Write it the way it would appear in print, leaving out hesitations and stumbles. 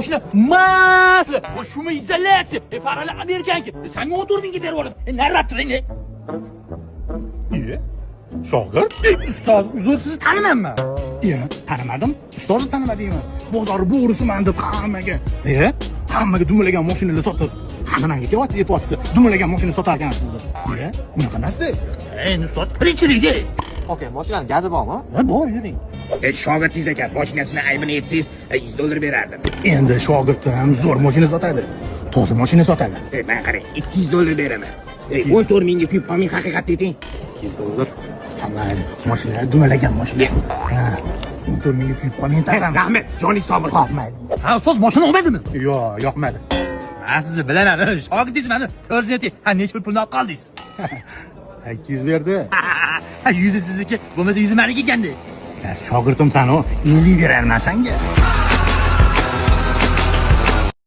mashina masli. O шумоизоляция. Farali Amerikanki. Senga 14 mingga berib oldim. Narrab turing. Shogird? Ustoz, uzr sizni tanimayman. Tanimadim. Ustozni tanimadingmi? Bozor bo'g'risiman deb hammaga. Hammaga dumalagan mashinalar sotib, hammaga ketyapti. Dumalagan mashina sotar ekansiz deb. Unaqa emas-da. Ustoz tirikchilikda. Aka, mashinaning gazi bormi? Bor, yuring. Shogirdingiz ekan, mashinasini aybini aytsangiz, $100 berardim. Endi shogirdim zo'r mashina sotadi. Toza mashina sotadi. Men qarang, $200 beraman. 14 mingga quyib qolmang, haqiqatni ayting. $200. Tamam, mashina dumalagan mashina. 14 mingga quyib qolmang, tayram. Rahmat, joningiz sog' bo'lsin. Yoqmaydi. Ha, ustoz mashina olmaydimi? Yo'q, yoqmadi. Men sizni bilaman. Shogirdingiz meni. O'zingiz ayting. Ha, necha pul pulni olib qoldingiz? 200 berdi. Ha, 100 sizniki, bo'lmasa 100 meniki ekanda. Shogirdim sen o, 50 berarman senga.